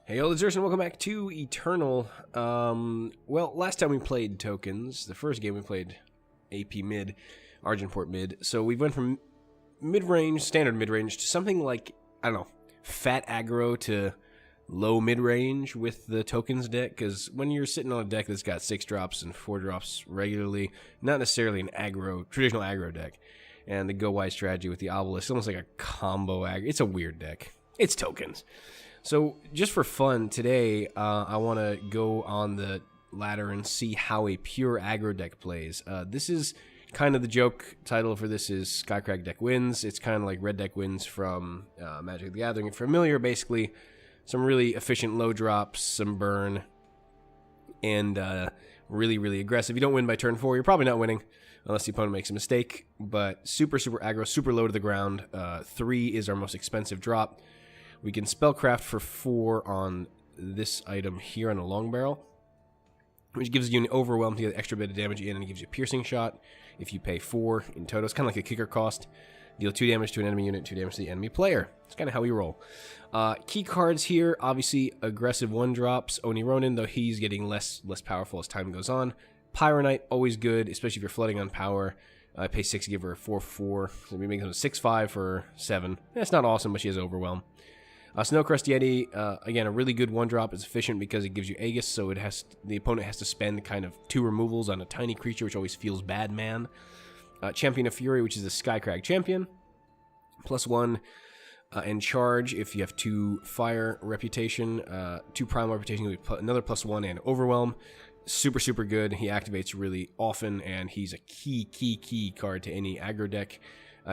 Hey, yo, it's and welcome back to Eternal. Well, last time we played tokens, the first game we played AP mid, Argenport mid. So we went from mid-range, standard mid-range, to something like, I don't know, fat aggro to low mid-range with the tokens deck. Because when you're sitting on a deck that's got 6 drops and 4 drops regularly, not necessarily an aggro, traditional aggro deck. And the go wide strategy with the obelisk, almost like a combo aggro. It's a weird deck. It's tokens. So, just for fun, today, I want to go on the ladder and see how a pure aggro deck plays. This is kind of the joke title for this is Skycrag deck wins. It's kind of like red deck wins from Magic the Gathering. Familiar, basically, some really efficient low drops, some burn, and really, really aggressive. You don't win by turn 4, you're probably not winning, unless the opponent makes a mistake, but super aggro, super low to the ground. 3 is our most expensive drop. We can spellcraft for 4 on this item here on a long barrel, which gives you an overwhelm to get an extra bit of damage in, and it gives you a piercing shot if you pay 4 in total. It's kind of like a kicker cost. Deal 2 damage to an enemy unit, 2 damage to the enemy player. It's kind of how we roll. Key cards here, obviously aggressive 1-drops. Oni Ronin, though he's getting less powerful as time goes on. Pyro Knight, always good, especially if you're flooding on power. Pay 6 to give her a 4/4. So we make them a 6/5 for 7. That's not awesome, but she has overwhelm. Snowcrest Yeti, again, a really good 1-drop. It's efficient because it gives you Aegis, so the opponent has to spend kind of 2 removals on a tiny creature, which always feels bad, man. Champion of Fury, which is a Skycrag champion. +1 and charge if you have 2 fire reputation, 2 primal reputation, you'll be another +1 and overwhelm. Super good. He activates really often, and he's a key card to any aggro deck.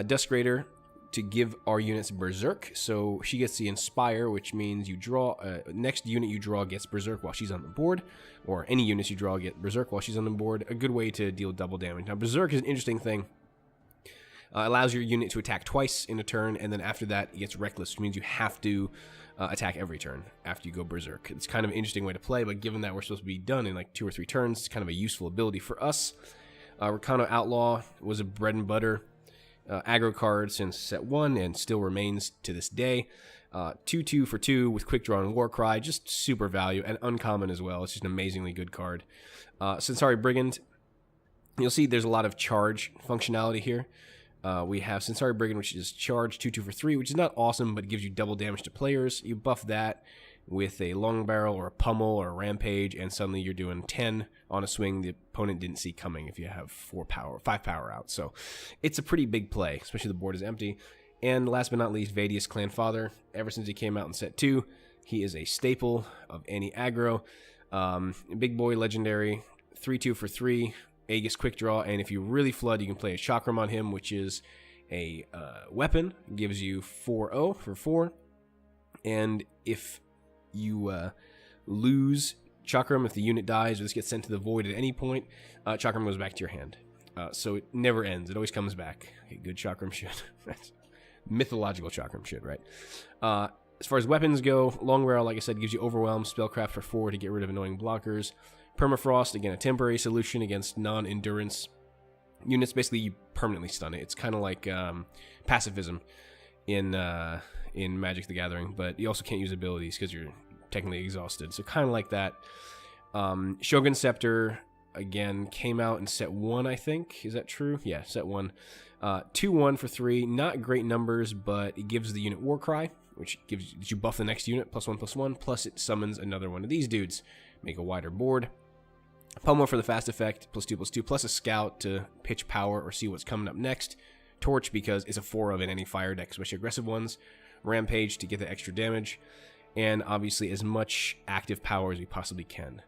Dusk Raider, to give our units Berserk, so she gets the Inspire, which means you draw, next unit you draw gets Berserk while she's on the board, or any units you draw get Berserk while she's on the board. A good way to deal double damage. Now, Berserk is an interesting thing. Allows your unit to attack twice in a turn, and then after that it gets Reckless, which means you have to attack every turn after you go Berserk. It's kind of an interesting way to play, but given that we're supposed to be done in like 2 or 3 turns, it's kind of a useful ability for us. Recano Outlaw was a bread and butter aggro card since set 1 and still remains to this day. 2/2 for 2 with Quick Draw and Warcry, just super value, and uncommon as well. It's just an amazingly good card. Sensari Brigand, you'll see there's a lot of charge functionality here. We have Sensari Brigand, which is charge 2/2 for 3, which is not awesome, but it gives you double damage to players. You buff that with a long barrel or a pummel or a rampage, and suddenly you're doing 10 on a swing the opponent didn't see coming if you have 5 power out. So it's a pretty big play, especially the board is empty. And last but not least, Vadius Clanfather. Ever since he came out in set 2, he is a staple of any aggro. Big boy legendary, 3/2 for 3, Aegis Quick Draw, and if you really flood, you can play a Chakram on him, which is a weapon. It gives you 4/0 for 4. And if you lose Chakram, if the unit dies or this gets sent to the void at any point, Chakram goes back to your hand. So it never ends. It always comes back. Okay, good Chakram shit. That's mythological Chakram shit, right? As far as weapons go, Long Barrel, like I said, gives you Overwhelm, Spellcraft for 4 to get rid of annoying blockers. Permafrost, again, a temporary solution against non-endurance units. Basically, you permanently stun it. It's kind of like pacifism in Magic the Gathering, but you also can't use abilities because you're technically exhausted. So kind of like that. Shogun Scepter, again, came out in set 1, I think. Is that true? Yeah, set 1. 2/1 for 3. Not great numbers, but it gives the unit Warcry, which gives you buff the next unit, +1/+1, plus it summons another one of these dudes. Make a wider board. Pummel for the fast effect, +2/+2, plus a Scout to pitch power or see what's coming up next. Torch because it's a 4 of in any fire deck, especially aggressive ones. Rampage to get the extra damage. And obviously as much active power as we possibly can.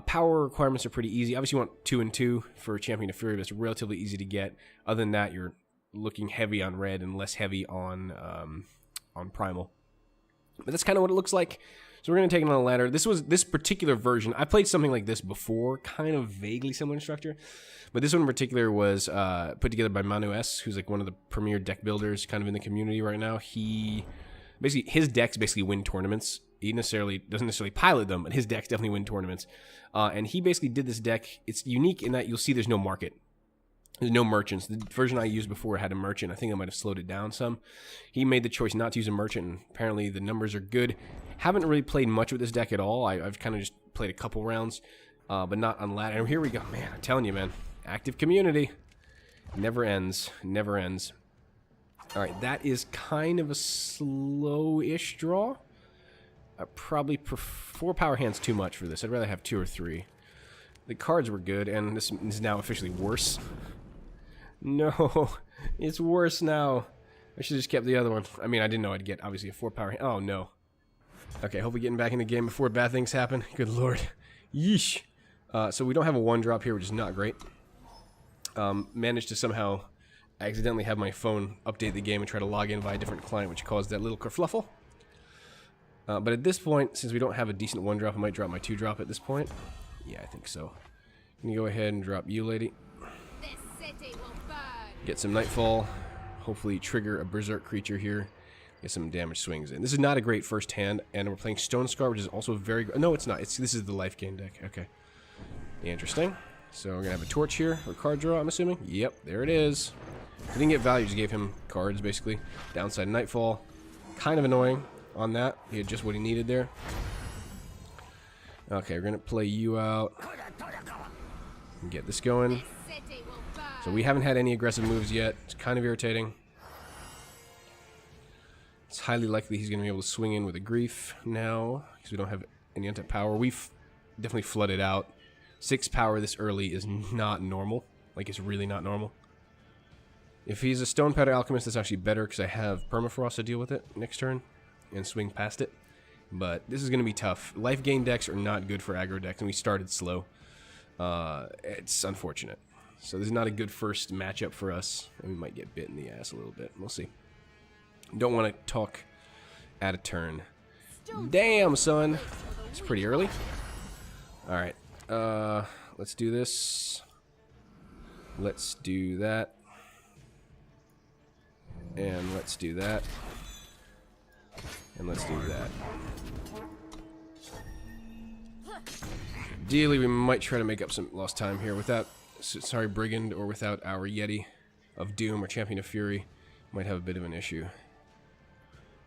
Power requirements are pretty easy. Obviously you want 2 and 2 for Champion of Fury, but it's relatively easy to get. Other than that, you're looking heavy on red and less heavy on Primal. But that's kind of what it looks like. So we're going to take it on a ladder. This particular version, I played something like this before, kind of vaguely similar in structure. But this one in particular was put together by Manu S, who's like one of the premier deck builders kind of in the community right now. His decks basically win tournaments. He doesn't necessarily pilot them, but his decks definitely win tournaments. And he basically did this deck. It's unique in that you'll see there's no market. There's no merchants. The version I used before had a merchant. I think I might have slowed it down some. He made the choice not to use a merchant, and apparently the numbers are good. Haven't really played much with this deck at all. I've kind of just played a couple rounds, but not on ladder. And here we go, man. I'm telling you, man. Active community. Never ends. Never ends. Alright, that is kind of a slow-ish draw. I probably prefer 4 power hands too much for this. I'd rather have 2 or 3. The cards were good, and this is now officially worse. No, it's worse now. I should have just kept the other one. I mean, I didn't know I'd get, obviously, a 4 power hand. Oh, no. Okay, hopefully getting back in the game before bad things happen. Good lord. Yeesh. So we don't have a 1-drop here, which is not great. Managed to somehow accidentally have my phone update the game and try to log in via a different client, which caused that little kerfluffle. But at this point, since we don't have a decent 1-drop, I might drop my 2-drop at this point. Yeah, I think so. I'm gonna go ahead and drop you, lady. This city will burn. Get some Nightfall. Hopefully trigger a Berserk creature here. Get some damage swings in. This is not a great first hand, and we're playing Stone Scar, which is also very good. No, it's not. This is the life gain deck. Okay. Interesting. So we're gonna have a torch here, or card draw, I'm assuming. Yep, there it is. If we didn't get value, just gave him cards, basically. Downside Nightfall. Kind of annoying on that. He had just what he needed there. Okay, we're gonna play you out. And get this going. So we haven't had any aggressive moves yet. It's kind of irritating. It's highly likely he's gonna be able to swing in with a Grief now, because we don't have any anti-power. We've definitely flooded out. 6 power this early is not normal. Like, it's really not normal. If he's a Stone Powder Alchemist, that's actually better, because I have Permafrost to deal with it next turn and swing past it. But this is going to be tough. Life gain decks are not good for aggro decks, and we started slow. It's unfortunate. So this is not a good first matchup for us, and we might get bit in the ass a little bit. We'll see. Don't want to talk at a turn. Damn, son. It's pretty early. Alright. Let's do this. Let's do that. And let's do that. And let's do that. Ideally, we might try to make up some lost time here without, sorry, Brigand, or without our Yeti of Doom or Champion of Fury. Might have a bit of an issue.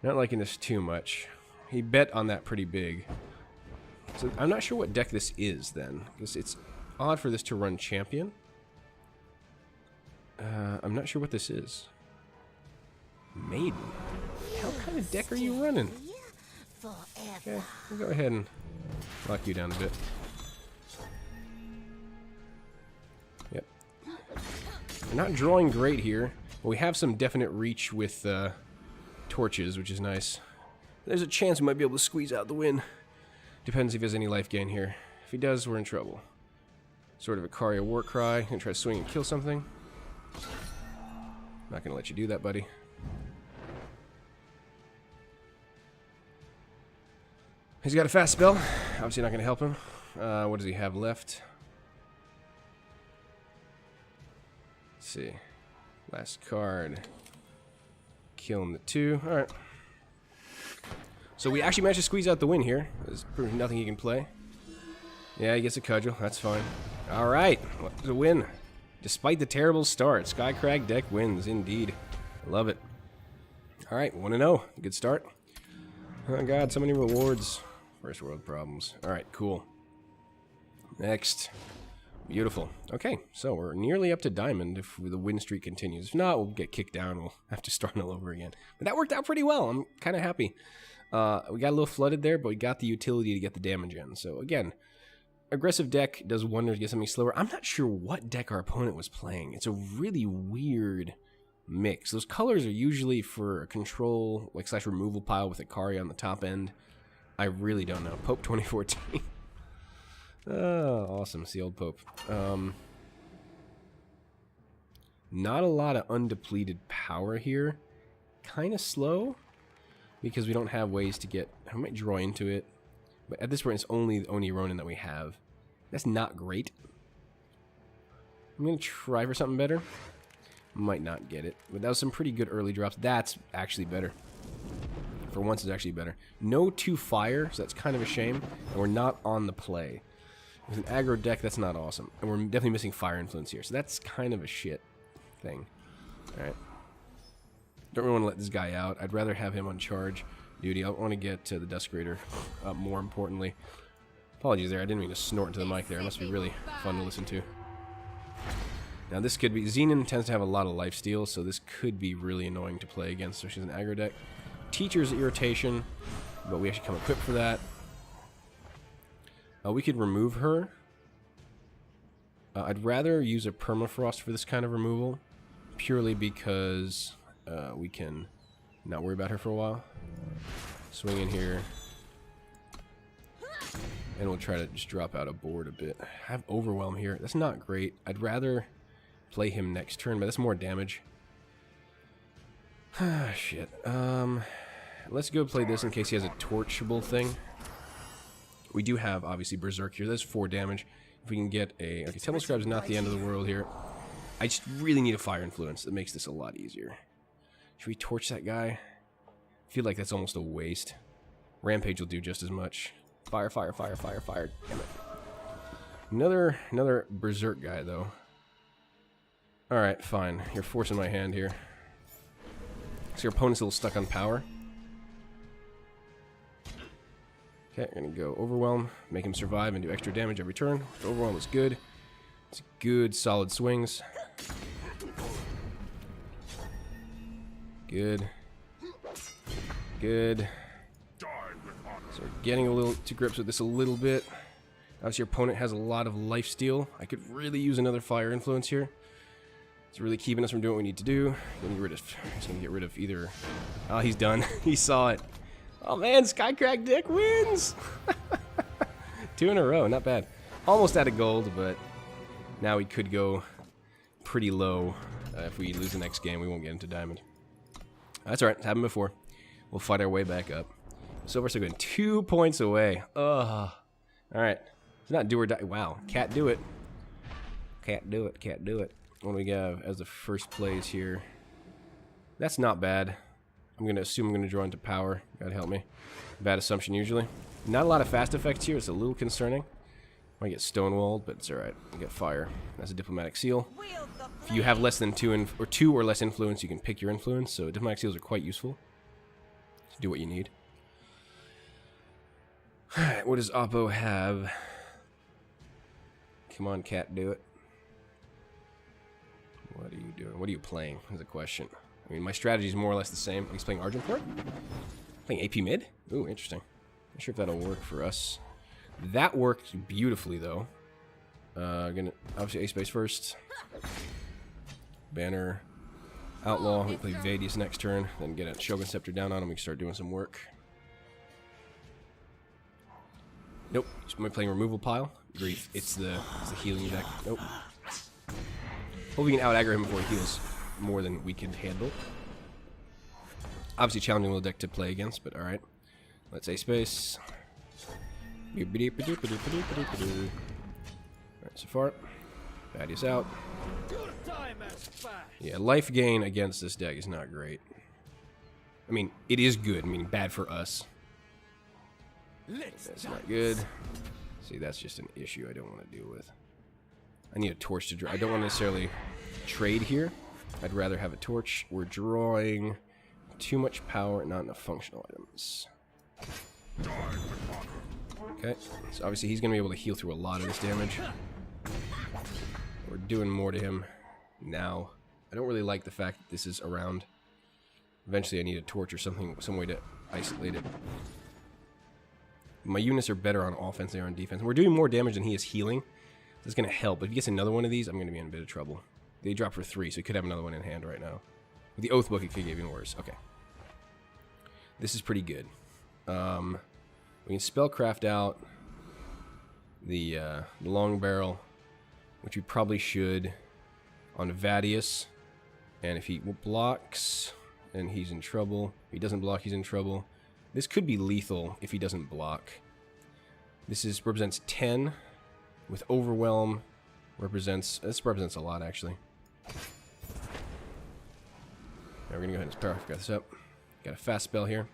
Not liking this too much. He bet on that pretty big. So I'm not sure what deck this is then, because it's odd for this to run Champion. I'm not sure what this is. Maiden? What kind of deck are you running? Okay, we'll go ahead and lock you down a bit. Yep. We're not drawing great here, but we have some definite reach with torches, which is nice. There's a chance we might be able to squeeze out the win. Depends if he has any life gain here. If he does, we're in trouble. Sort of a Ikaria Warcry. Gonna try to swing and kill something. Not gonna let you do that, buddy. He's got a fast spell. Obviously not gonna help him. What does he have left? Let's see. Last card. Killing the 2. Alright. So we actually managed to squeeze out the win here. There's pretty much nothing he can play. Yeah, he gets a cudgel. That's fine. Alright. It's a win. Despite the terrible start, Skycrag deck wins, indeed. I love it. Alright, 1-0. Good start. Oh god, so many rewards. First world problems. Alright, cool. Next. Beautiful. Okay, so we're nearly up to diamond if the win streak continues. If not, we'll get kicked down. We'll have to start all over again. But that worked out pretty well. I'm kind of happy. We got a little flooded there, but we got the utility to get the damage in. So again, aggressive deck does wonders to get something slower. I'm not sure what deck our opponent was playing. It's a really weird mix. Those colors are usually for a control, like / removal pile with Ikaria on the top end. I really don't know. Pope 2014. Oh, awesome. It's the old Pope. Not a lot of undepleted power here. Kind of slow, because we don't have ways to get... I might draw into it. But at this point, it's only the Oni Ronin that we have. That's not great. I'm going to try for something better. Might not get it. But that was some pretty good early drops. That's actually better. For once, it's actually better. No 2 fire, so that's kind of a shame. And we're not on the play. With an aggro deck, that's not awesome. And we're definitely missing fire influence here. So that's kind of a shit thing. Alright. Don't really want to let this guy out. I'd rather have him on charge. duty. I want to get to the Dusk Raider up more importantly. Apologies there, I didn't mean to snort into the mic there. It must be really fun to listen to. Now this could be... Xenon tends to have a lot of lifesteal, so this could be really annoying to play against, so she's an aggro deck. Teacher's Irritation, but we actually come equipped for that. We could remove her. I'd rather use a Permafrost for this kind of removal, purely because we can not worry about her for a while. Swing in here. And we'll try to just drop out a board a bit. I have Overwhelm here. That's not great. I'd rather play him next turn, but that's more damage. Shit. Let's go play this in case he has a torchable thing. We do have, obviously, Berserk here. That's 4 damage. If we can get a... Okay, Temple Scribe's not the end of the world here. I just really need a Fire Influence. That makes this a lot easier. Should we torch that guy? I feel like that's almost a waste. Rampage will do just as much. Fire, fire, fire, fire, fire. Damn it. Another Berserk guy, though. Alright, fine. You're forcing my hand here. So your opponent's a little stuck on power. Okay, I'm gonna go Overwhelm, make him survive and do extra damage every turn. Overwhelm is good. It's good, solid swings. Good. Good. So we're getting a little to grips with this a little bit. Obviously your opponent has a lot of lifesteal. I could really use another Fire Influence here. It's really keeping us from doing what we need to do. He's gonna get rid of either... Oh, he's done. He saw it. Oh man, Skycrag deck wins! 2 in a row, not bad. Almost out of gold, but now we could go pretty low. If we lose the next game, we won't get into diamond. That's alright, it's happened before. We'll fight our way back up. So far so good. 2 points away. Ugh. Alright. It's not do or die. Wow. Can't do it. Can't do it. Can't do it. What do we have as the first plays here? That's not bad. I'm going to assume I'm going to draw into power. God help me. Bad assumption usually. Not a lot of fast effects here. It's a little concerning. Might get stonewalled, but it's alright. We get fire. That's a diplomatic seal. If you have less than 2 or less influence, you can pick your influence. So diplomatic seals are quite useful to do what you need. Alright, what does Oppo have? Come on, cat, do it. What are you doing? What are you playing? Is the question. I mean, my strategy is more or less the same. He's playing Argenport? Playing AP mid? Ooh, interesting. Not sure if that'll work for us. That worked beautifully, though. Gonna obviously ace base first. Banner. Outlaw. We play Vadius next turn. Then get a Shogun Scepter down on him. We can start doing some work. Nope. Am I playing Removal Pile? Grief. It's the healing deck. Nope. Hope we can out-aggro him before he heals more than we can handle. Obviously challenging little deck to play against, but alright. Let's ace base. Alright, so far. Vadius out. Yeah, life gain against this deck is not great. I mean, it is good, meaning bad for us. That's not good. See, that's just an issue I don't want to deal with. I need a torch to draw. I don't want to necessarily trade here. I'd rather have a torch. We're drawing too much power, not enough functional items. Okay, so obviously he's going to be able to heal through a lot of this damage. We're doing more to him now. I don't really like the fact that this is around. Eventually I need a torch or something, some way to isolate it. My units are better on offense than they are on defense. We're doing more damage than he is healing. That's going to help. If he gets another one of these, I'm going to be in a bit of trouble. They drop for 3, so he could have another one in hand right now. With the Oath Book, it could get even worse. Okay. This is pretty good. We can spellcraft out the long barrel, which we probably should on Vadius. And if he blocks, then he's in trouble. If he doesn't block, he's in trouble. This could be lethal if he doesn't block. This represents 10. With Overwhelm, this represents a lot, actually. Now we're going to go ahead and power this up. Got a fast spell here.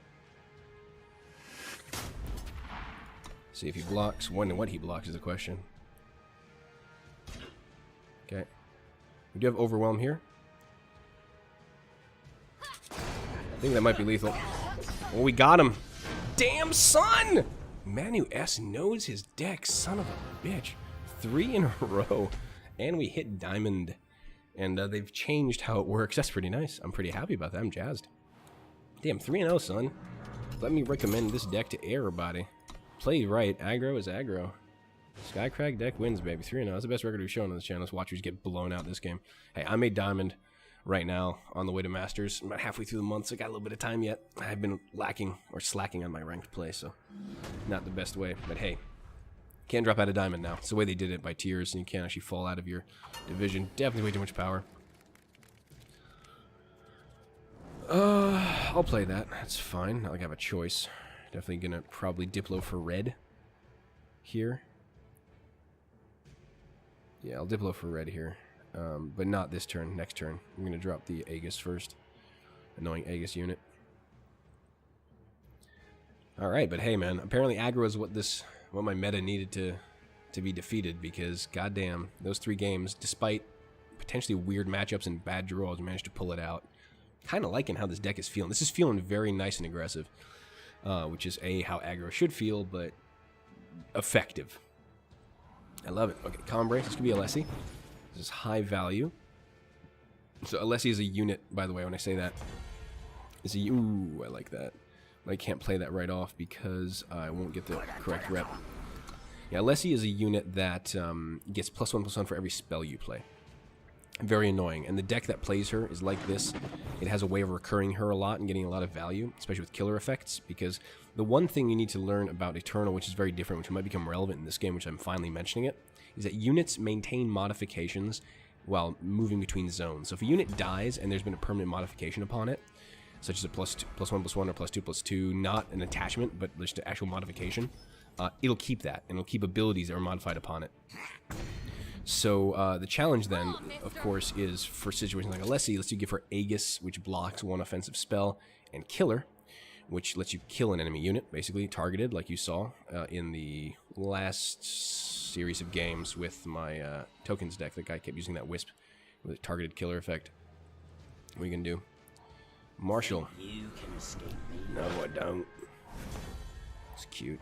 See if he blocks. When and what he blocks is the question. Okay. We do have Overwhelm here. I think that might be lethal. Oh, we got him. Damn, son! Manu S knows his deck, son of a bitch. 3 in a row. And we hit diamond. And they've changed how it works. That's pretty nice. I'm pretty happy about that. I'm jazzed. Damn, 3-0, son. Let me recommend this deck to everybody. Played right. Aggro is aggro. Skycrag deck wins, baby. 3-0. That's the best record we've shown on this channel. Let's watch you get blown out this game. Hey, I made diamond right now on the way to Masters. I'm about halfway through the month, so I got a little bit of time yet. I've been lacking or slacking on my ranked play, so not the best way. But hey, can't drop out of diamond now. It's the way they did it by tiers, and you can't actually fall out of your division. Definitely way too much power. I'll play that. That's fine. Not like I have a choice. Definitely gonna probably Diplo for red here. Yeah, I'll Diplo for red here. But not this turn, next turn. I'm gonna drop the Aegis first. Annoying Aegis unit. Alright, but hey man, apparently aggro is what my meta needed to be defeated, because goddamn, those 3 games, despite potentially weird matchups and bad draws, managed to pull it out. Kinda liking how this deck is feeling. This is feeling very nice and aggressive. Which is how aggro should feel, but effective. I love it. Okay, Combrace. This could be Alessi. This is high value. So Alessi is a unit, by the way, when I say that. It's a... Ooh, I like that. I can't play that right off because I won't get the correct rep. Yeah, Alessi is a unit that gets +1/+1 for every spell you play. Very annoying. And the deck that plays her is like this. It has a way of recurring her a lot and getting a lot of value, especially with killer effects, because the one thing you need to learn about Eternal, which is very different, which might become relevant in this game, which I'm finally mentioning it, is that units maintain modifications while moving between zones. So if a unit dies and there's been a permanent modification upon it, such as a +1/+1 or +2/+2, not an attachment, but just an actual modification, it'll keep that, and it'll keep abilities that are modified upon it. So the challenge then, of course, is for situations like Alessi, lets you give her Aegis, which blocks 1 offensive spell, and Killer, which lets you kill an enemy unit, basically targeted, like you saw in the last series of games with my tokens deck. The guy kept using that Wisp with a targeted killer effect. What are you gonna do? Marshall. You can escape me. No, I don't. It's cute.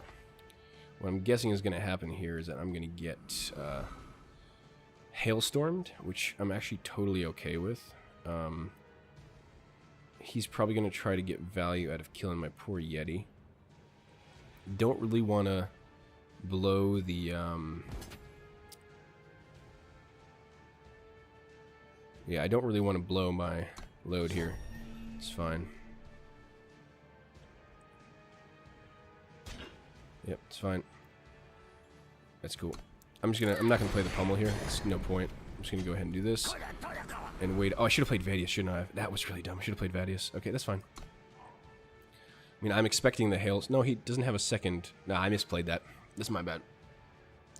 What I'm guessing is gonna happen here is that I'm gonna get Hailstormed, which I'm actually totally okay with. He's probably going to try to get value out of killing my poor Yeti. Don't really want to blow the... Yeah, I don't really want to blow my load here. It's fine. Yep, it's fine. That's cool. I'm not gonna play the pummel here. It's no point. I'm just gonna go ahead and do this and wait. Oh, I should have played Vadius, shouldn't I? That was really dumb. I should have played Vadius. Okay, that's fine. I mean, I'm expecting the hails. No, he doesn't have a second. Nah, I misplayed that. This is my bad.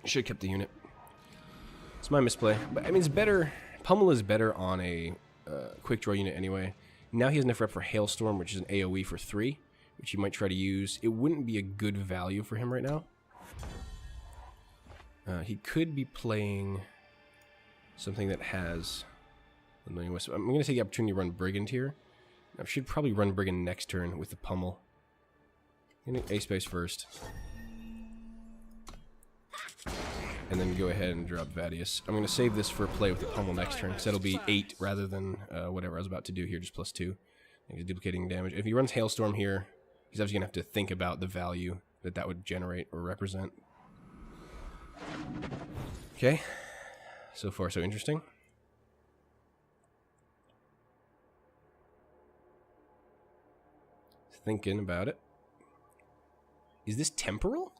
I should have kept the unit. It's my misplay. But I mean, it's better. Pummel is better on a quick draw unit anyway. Now he has enough rep for Hailstorm, which is an AoE for 3, which he might try to use. It wouldn't be a good value for him right now. He could be playing something that has... I'm going to take the opportunity to run Brigand here. I should probably run Brigand next turn with the pummel. I'm going to A-Space first. And then go ahead and drop Vadius. I'm going to save this for play with the pummel next turn, because that'll be 8 rather than whatever I was about to do here, just +2. I think duplicating damage. If he runs Hailstorm here, he's obviously going to have to think about the value that that would generate or represent. Okay, so far so interesting. Thinking about it. Is this temporal?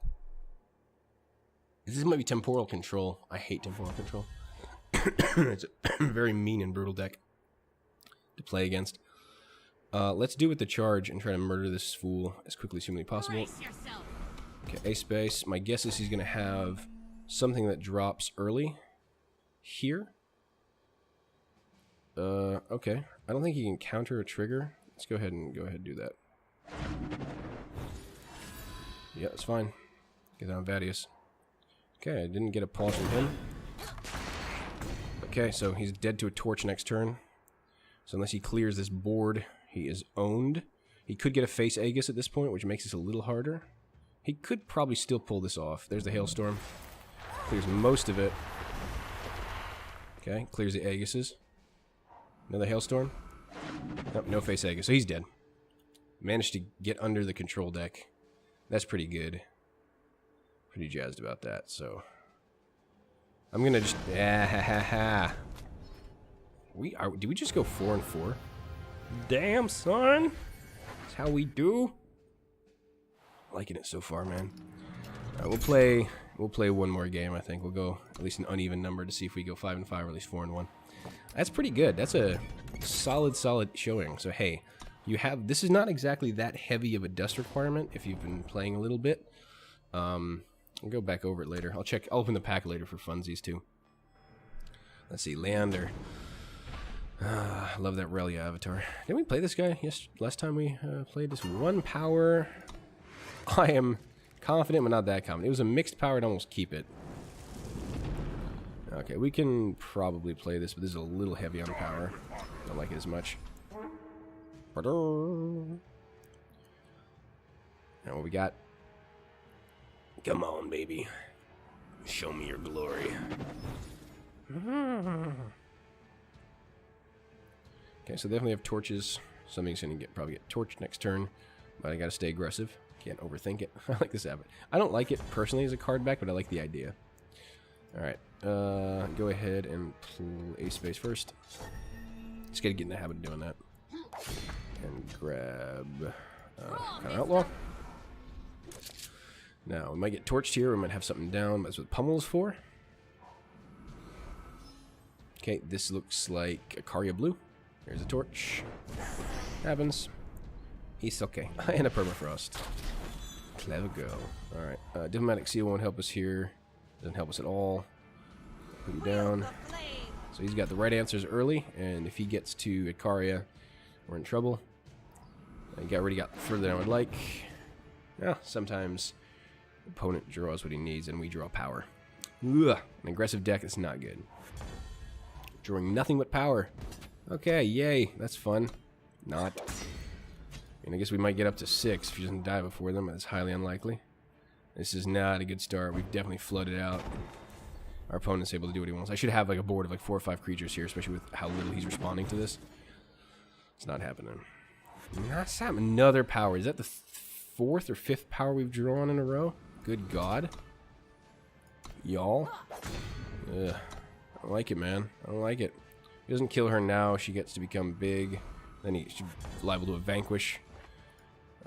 This might be temporal control. I hate temporal control. It's a very mean and brutal deck to play against. Let's do with the charge and try to murder this fool as quickly as humanly possible. Okay, A-Space. My guess is he's going to have something that drops early here. Okay. I don't think he can counter a trigger. Let's go ahead and do that. Yeah, it's fine. Get that on Vadius. Okay, I didn't get a pause from him. Okay, so he's dead to a torch next turn. So unless he clears this board, he is owned. He could get a face Aegis at this point, which makes this a little harder. He could probably still pull this off. There's the Hailstorm. Clears most of it. Okay, clears the Aegises. Another Hailstorm. Nope, no face Aegis, so he's dead. Managed to get under the control deck. That's pretty good. Pretty jazzed about that, so... I'm gonna just... Did we just go 4 and 4? Damn, son! That's how we do. Liking it so far, man. Alright, we'll play one more game, I think. We'll go at least an uneven number to see if we go 5 and 5 or at least 4 and 1. That's pretty good. That's a solid showing. So hey, you have... This is not exactly that heavy of a dust requirement if you've been playing a little bit. I'll go back over it later. I'll open the pack later for funsies too. Let's see, Leander. I love that Relia avatar. Didn't we play this guy? Yes, last time we played this. 1 power. I am confident, but not that confident. It was a mixed power. I'd almost keep it. Okay, we can probably play this, but this is a little heavy on power. Don't like it as much. Now what we got? Come on, baby. Show me your glory. Okay, so definitely have torches. Something's gonna probably get torched next turn, but I gotta stay aggressive. Can't overthink it. I like this habit. I don't like it personally as a card back, but I like the idea. Alright, go ahead and pull a space first. Just gotta get in the habit of doing that. And grab kind of outlaw. Now, we might get torched here, we might have something down. That's what Pummel's for. Okay, this looks like a Karya Blue. There's a torch. Happens. He's okay. And a Permafrost. Clever girl. Alright, Diplomatic Seal won't help us here. Doesn't help us at all. Put him down. So he's got the right answers early, and if he gets to Ikaria, we're in trouble. I already got further than I would like. Well, sometimes the opponent draws what he needs, and we draw power. Ugh, an aggressive deck is not good. Drawing nothing but power. Okay, yay, that's fun. Not. And I guess we might get up to 6 if he doesn't die before them, but it's highly unlikely. This is not a good start. We've definitely flooded out. Our opponent's able to do what he wants. I should have like a board of like 4 or 5 creatures here, especially with how little he's responding to this. It's not happening. That's another power. Is that the 4th or 5th power we've drawn in a row? Good God. Y'all. Ugh. I don't like it, man. I don't like it. He doesn't kill her now. She gets to become big. Then he's liable to a vanquish.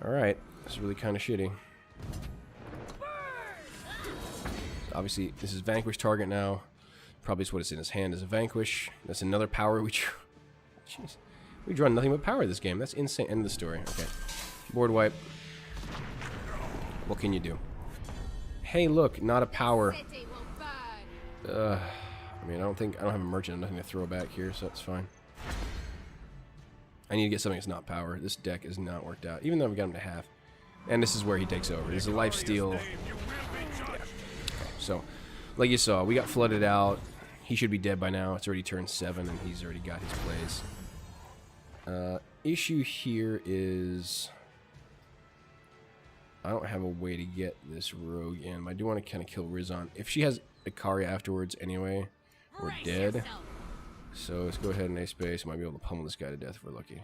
Alright. This is really kind of shitty. Obviously, this is vanquish target now. Probably is what it's in his hand as a vanquish. That's another power we drew. Jeez. We draw nothing but power this game. That's insane. End of the story. Okay. Board wipe. What can you do? Hey, look, not a power. I mean, I don't have a merchant, nothing to throw back here, so that's fine. I need to get something that's not power. This deck is not worked out, even though we got him to half. And this is where he takes over. This is a lifesteal. Yeah. Okay. So, like you saw, we got flooded out. He should be dead by now. It's already turned 7, and he's already got his plays. Issue here is I don't have a way to get this rogue in. I do want to kind of kill Rizon. If she has Ikaria afterwards anyway, we're dead. So let's go ahead and ace space. Might be able to pummel this guy to death if we're lucky.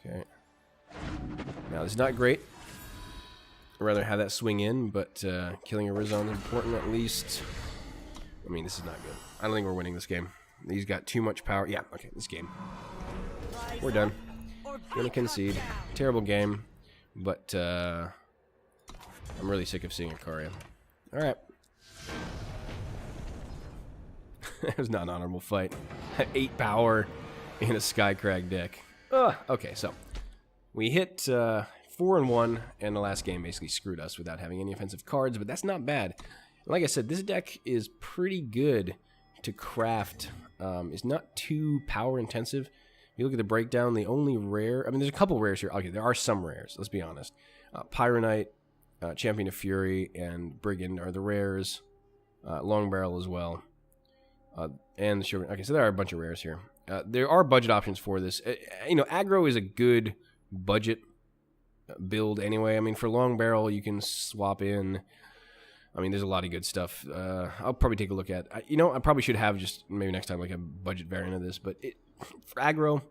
Okay. Now this is not great. I'd rather have that swing in, but killing a Rizon is important at least. I mean, this is not good. I don't think we're winning this game. He's got too much power. Yeah, okay, this game. We're done. Gonna concede. Terrible game, but I'm really sick of seeing Ikaria. Alright. It was not an honorable fight. 8 power in a Skycrag deck. Okay, so we hit 4 and 1, and the last game basically screwed us without having any offensive cards, but that's not bad. Like I said, this deck is pretty good to craft. It's not too power intensive. If you look at the breakdown, the only rare... I mean, there's a couple rares here. Okay, there are some rares, let's be honest. Pyronite, Champion of Fury, and Brigand are the rares. Long Barrel as well. And the Sugar... Okay, so there are a bunch of rares here. There are budget options for this. You know, Aggro is a good budget build anyway. I mean, for long barrel, you can swap in. I mean, there's a lot of good stuff. I'll probably take a look at. You know, I probably should have just maybe next time like a budget variant of this. But for Aggro,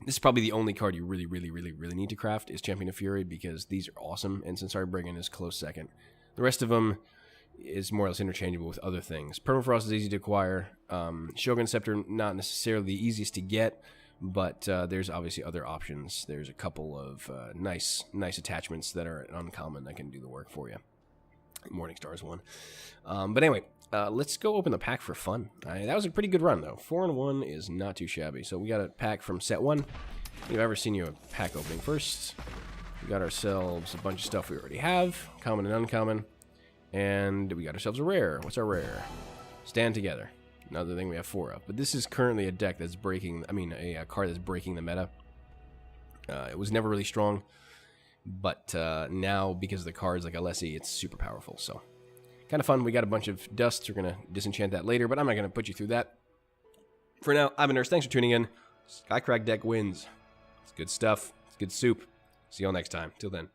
this is probably the only card you really need to craft is Champion of Fury, because these are awesome, and Sensari Brigand is close second. The rest of them is more or less interchangeable with other things. Permafrost is easy to acquire. Shogun Scepter, not necessarily the easiest to get, but there's obviously other options. There's a couple of nice attachments that are uncommon that can do the work for you. Morningstar is one. But anyway, let's go open the pack for fun. That was a pretty good run, though. 4-1 is not too shabby. So we got a pack from set 1. If you've ever seen you a pack opening first, we got ourselves a bunch of stuff we already have, common and uncommon. And we got ourselves a rare. What's our rare? Stand Together. Another thing we have 4 of. But this is currently a deck that's breaking, a card that's breaking the meta. It was never really strong. But now, because of the cards like Alessi, it's super powerful. So, kind of fun. We got a bunch of dusts. We're going to disenchant that later, but I'm not going to put you through that. For now, I'm a nurse. Thanks for tuning in. Skycrag deck wins. It's good stuff. It's good soup. See y'all next time. Till then.